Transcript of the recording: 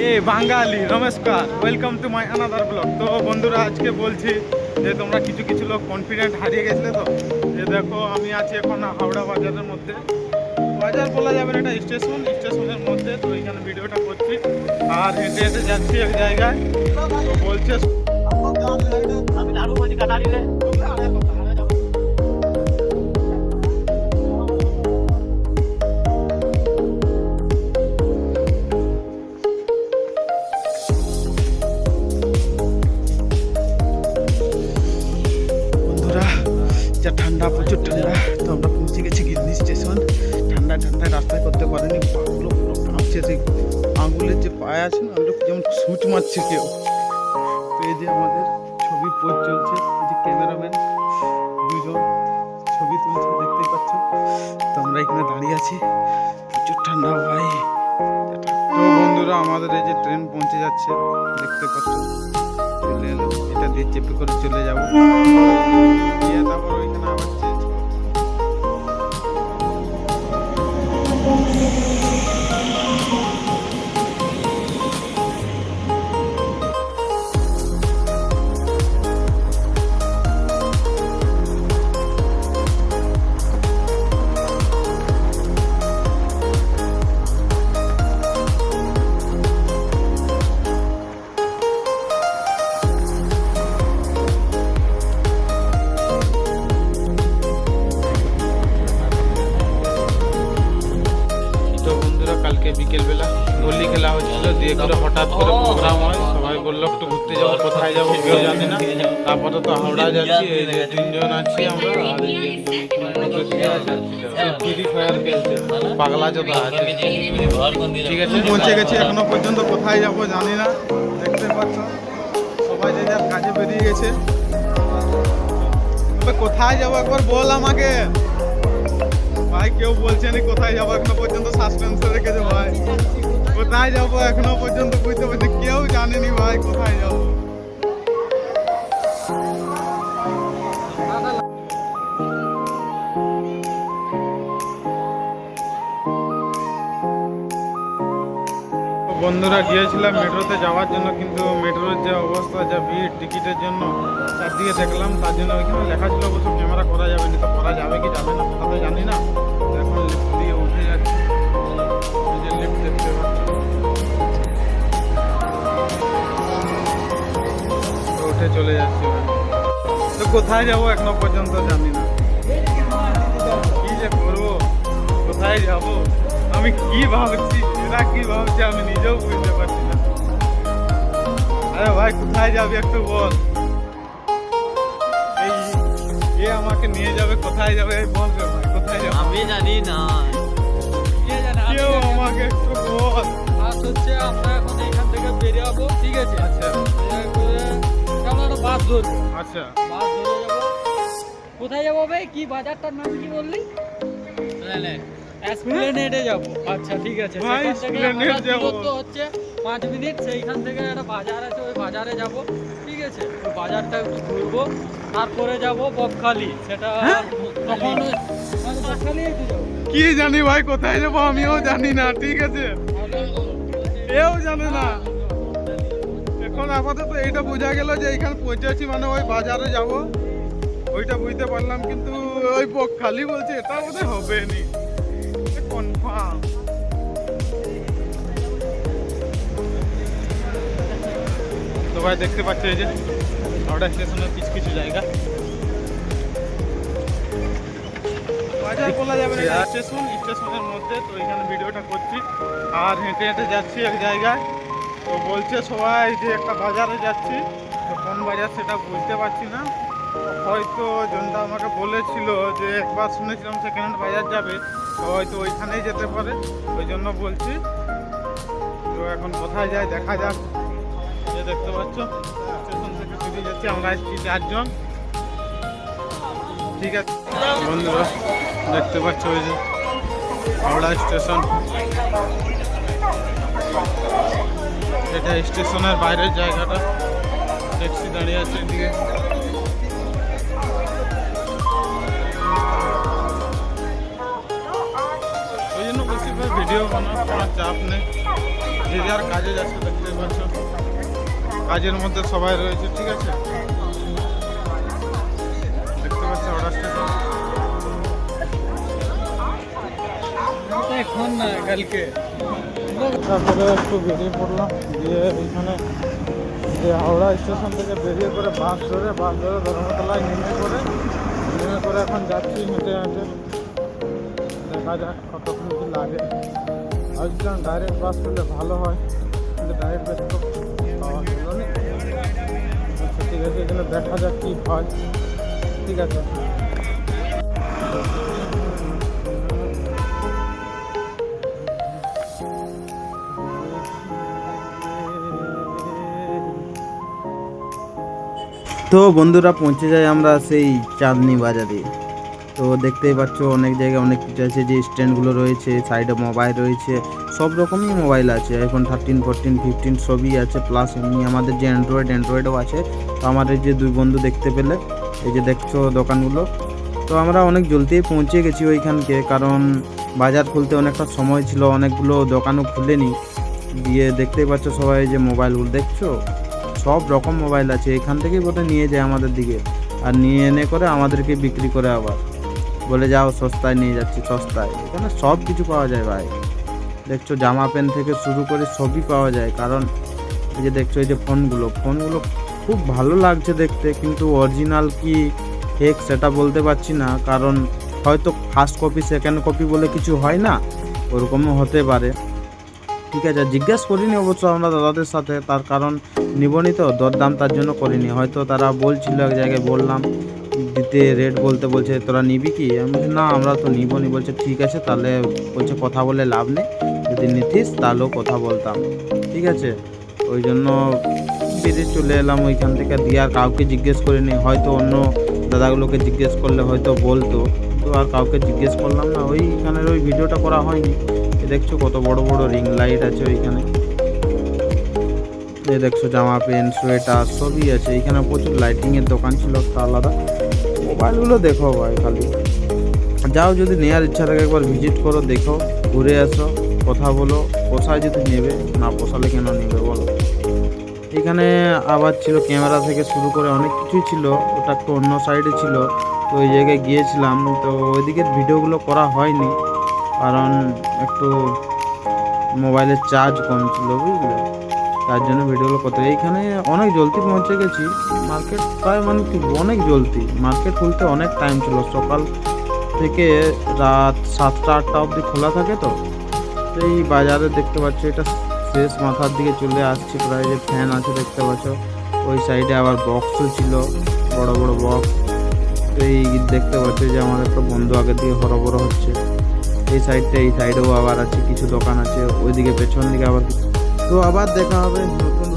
এ বাঙালি নমস্কার, welcome to my another blog. তো বন্ধুরা, আজকে বলছি যে তোমরা কিছু কিছু লোক কনফিডেন্ট হারিয়ে গেছিলে। তো যে দেখো, আমি আছি এখন হাওড়া বাজারের মধ্যে। বাজার বলা যাবে না, এটা স্টেশনের মধ্যে। তো এইখানে ভিডিওটা করছি আর হেঁটে হেঁটে যাচ্ছি এক জায়গায়। তো বলছে যা ঠান্ডা, প্রচুর ঠান্ডা। তো আমরা পৌঁছে গেছি গিন্নি স্টেশন। ঠান্ডায় রাস্তায় করতে পারিনি, পাগুলো পুরো কাঁপছে। সেই আঙুলের যে পায়ে আছে না, ওগুলো যেমন সুচ মারছে কেউ। তো এই যে আমাদের ছবি পোজ চলছে, এই যে ক্যামেরাম্যান দুজন ছবি তুলছে, দেখতেই পাচ্ছ। তো আমরা এখানে দাঁড়িয়ে আছি, প্রচুর ঠান্ডা ভাই। তো বন্ধুরা, আমাদের এই যে ট্রেন পৌঁছে যাচ্ছে, দেখতে পাচ্ছ। চলে এলো, এটা দিয়ে চেপে করে চলে যাবো। তারপর ওইখানে আবার চেঞ্জ করবো। কালকে বিকেলবেলা হোলি খেলা হচ্ছিল, দিয়ে করে হঠাৎ করে প্রোগ্রাম হয়। সবাই বললো একটু ঘুরতে যাবো, কোথায় যাবো কেউ জানি না। তারপরে তো হাওড়া যাচ্ছি, এই যে তিনজন আছি আমরা। আর ফ্রি ফায়ার খেলছে, পাগলা চোদা আছে। ঠিক আছে, পৌঁছে গেছি। এখনো পর্যন্ত কোথায় যাবো জানি না, দেখতে পাচ্ছ। সবাই যে যার কাজে বেরিয়ে গেছে। কোথায় যাবো একবার বল আমাকে ভাই। কেউ বলছে না কোথায় যাবো, এখনো পর্যন্ত সাসপেন্সে রেখেছে ভাই। কোথায় যাবো এখনো পর্যন্ত বুঝতে পারছি, কেউ জানেনি ভাই কোথায় যাবো। বন্ধুরা, গিয়েছিলাম মেট্রোতে যাওয়ার জন্য, কিন্তু মেট্রোর যে অবস্থা, যা ভিড় টিকিটের জন্য চারদিকে দেখলাম। তার জন্য ওইখানে লেখা ছিল অবশ্য ক্যামেরা করা যাবে না। তো করা যাবে কি যাবে না তা তো জানি না। এখন লিফট দিয়ে উঠে যাচ্ছি, এই যে লিফট দেখতে পাচ্ছি। উঠে চলে যাচ্ছি। তো কোথায় যাবো এখনো পর্যন্ত জানি না, কি যে করবো, কোথায় যাবো, আমি কি ভাবছি, এরা কি ভাবছে, আমি নিজেও বুঝতে পারছি না। আরে ভাই, কোথায় যাবি একটু বল। এ আমাকে নিয়ে যাবে, কোথায় যাবে বল রে ভাই, কোথায় যাবে আমি জানি না। কেউ আমাকে একটু বল। হচ্ছে আমরা এখন এখান থেকে বেরিয়ে যাবো, ঠিক আছে? আচ্ছা, আমরা বাস ধরবো। আচ্ছা, বাস ধরে যাবো। কোথায় যাবো ভাই? কি বাজারটার নাম কি বললি? এসপ্লেনেডে যাবো। আচ্ছা, ঠিক আছে। ভাই, এসপ্লেনেড যাবো। তো হচ্ছে 5 মিনিট। সেইখান থেকে একটা বাজার আছে, ওই বাজারে যাব, ঠিক আছে? ওই বাজারটা একটু ঘুরবো, তারপরে যাব বকখালি। সেটা তখন বকখালি একটু যাবো। কি জানি ভাই কোথায় যাবো, আমিও জানি না। ঠিক আছে, কেউ জানে না। এখন আপাতত এইটা বোঝা গেল যে এইখানে পৌঁছেছি, মানে ওই বাজারে যাব, ওইটা বুঝতে পারলাম। কিন্তু ওই বকখালি বলছে, এটা বোধহয় হবে নি কনফার্ম। তো ভাই, দেখতে পাচ্ছ এই যে হাওড়া স্টেশনের কিছু কিছু জায়গা। বাজার বলা যাবে না, স্টেশনের মধ্যে। তো এখানে ভিডিওটা করছি আর হেঁটে হেঁটে যাচ্ছি এক জায়গায়। তো বলছে সবাই যে একটা বাজারে যাচ্ছি, তো কোন বাজার সেটা বুঝতে পারছি না। হয়তো জনটা আমাকে বলেছিল যে একবার শুনেছিলাম সেকেন্ড হ্যান্ড বাজার যাবে, তো হয়তো ওইখানেই যেতে পারে, ওই জন্য বলছি। তো এখন কোথায় যায় দেখা যাক। যে দেখতে পাচ্ছ, স্টেশন থেকে বেরিয়ে যাচ্ছি, আমরা এসেছি 4 জন। ঠিক আছে বন্ধুরা, দেখতে পাচ্ছ ওই যে হাওড়া স্টেশন। এটা স্টেশনের বাইরের জায়গাটা, ট্যাক্সি দাঁড়িয়ে আছে এদিকে। ওই জন্য বেশিরভাগ ভিডিও বানানোর কোনো চাপ নেই। যে যার কাজে যাচ্ছে, দেখতে পাচ্ছ কাজের মধ্যে সবাই রয়েছে, ঠিক আছে। দেখতে পাচ্ছ অর্ডার স্টেশন। এখন না কালকে তারপরে একটু বেরিয়ে পড়লাম, গিয়ে এইখানে যে হাওড়া স্টেশন থেকে বেরিয়ে করে বাস ধরে ধর্মতলায় নেমে করে এখন যাচ্ছি হেঁটে হেঁটে। দেখা যাক কতক্ষণ কি লাগে। ভাবছিলাম ডাইরেক্ট বাস পেলে ভালো হয়, কিন্তু ডাইরেক্ট বাস তো পাওয়া গেল না। আচ্ছা ঠিক আছে, এখানে দেখা যাক কী হয়, ঠিক আছে। তো বন্ধুরা পৌঁছে যাই আমরা সেই চাঁদনি বাজারে। তো দেখতেই পাচ্ছ অনেক জায়গায় অনেক কিছু আছে, যে স্ট্যান্ডগুলো রয়েছে, সাইডে মোবাইল রয়েছে, সব রকমই মোবাইল আছে। আইফোন 13, 14, 15 সবই আছে, প্লাস এমনি আমাদের যে অ্যান্ড্রয়েডও আছে। তো আমাদের যে দুই বন্ধু দেখতে পেলে, এই যে দেখছো দোকানগুলো। তো আমরা অনেক জলদিই পৌঁছে গেছি ওইখানকে, কারণ বাজার খুলতে অনেকটা সময় ছিল, অনেকগুলো দোকানও খুলেনি। দিয়ে দেখতেই পাচ্ছ সবাই যে মোবাইলগুলো দেখছো, সব রকম মোবাইল আছে। এখান থেকেই বোধহয় নিয়ে যায় আমাদের দিকে, আর নিয়ে এনে করে আমাদেরকে বিক্রি করে, আবার বলে যাও সস্তায় নিয়ে যাচ্ছি, সস্তায়। এখানে সব কিছু পাওয়া যায় ভাই, দেখছো জামা প্যান্ট থেকে শুরু করে সবই পাওয়া যায়। কারণ এই যে দেখছো এই যে ফোনগুলো খুব ভালো লাগছে দেখতে, কিন্তু অরিজিনাল কি ফেক সেটা বলতে পারছি না। কারণ হয়তো ফার্স্ট কপি সেকেন্ড কপি বলে কিছু হয় না, ওরকমও হতে পারে, ঠিক আছে। জিজ্ঞেস করিনি অবশ্য আমরা দাদাদের সাথে, তার কারণ নিবনি তো দরদাম, তার জন্য করিনি। হয়তো তারা বলছিল, এক জায়গায় বললাম দিতে, রেট বলছে তোরা নিবি কি, আমি বলছি না আমরা তো নিবনি। বলছে ঠিক আছে তাহলে, বলছে কথা বলে লাভ নেই, যদি নিতিস তাহলেও কথা বলতাম, ঠিক আছে। ওই জন্য বেরিয়ে চলে এলাম ওইখান থেকে, দিয়ে আর কাউকে জিজ্ঞেস করিনি। হয়তো অন্য দাদাগুলোকে জিজ্ঞেস করলে হয়তো বলতো, তো আর কাউকে জিজ্ঞেস করলাম না। ওইখানের ওই ভিডিওটা করা হয়নি। দেখছো কত বড় বড় রিং লাইট আছে ওইখানে, এই দেখছো জামা প্যান্ট সোয়েটার সবই আছে। এইখানে প্রচুর লাইটিংয়ের দোকান ছিল, তা আলাদা। মোবাইলগুলো দেখো ভাই, খালি যাও, যদি নেওয়ার ইচ্ছা থাকে একবার ভিজিট করো, দেখো, ঘুরে আসো, কথা বলো, পোষায় যদি নেবে, না পোষালে কেন নেবে বলো। এখানে আবার ছিল ক্যামেরা থেকে শুরু করে অনেক কিছুই ছিল, ওটা একটু অন্য সাইডে ছিল। তো ওই জায়গায় গিয়েছিলাম, তো ওইদিকের ভিডিওগুলো করা হয়নি, কারণ একটু মোবাইলের চার্জ কম ছিল বুঝলে, তার জন্য ভিডিওগুলো করতে। এইখানে অনেক জলদি পৌঁছে গেছি, মার্কেট প্রায় মানে কি অনেক জলদি, মার্কেট খুলতে অনেক টাইম ছিল, সকাল থেকে রাত 7টা 8টা অবধি খোলা থাকে। তো এই বাজারে দেখতে পাচ্ছ এটা শেষ মাথার দিকে চলে আসছে প্রায়, যে ফ্যান আছে দেখতে পাচ্ছ, ওই সাইডে আবার বক্সও ছিল, বড় বড় বক্স। তো এই দেখতে পাচ্ছ যে আমার একটা বন্ধু আগের দিকে হরবড় হচ্ছে। এই সাইডেও আবার আছে কিছু দোকান আছে, ওইদিকে পেছন দিকে আবার। তো আবার দেখা হবে নতুন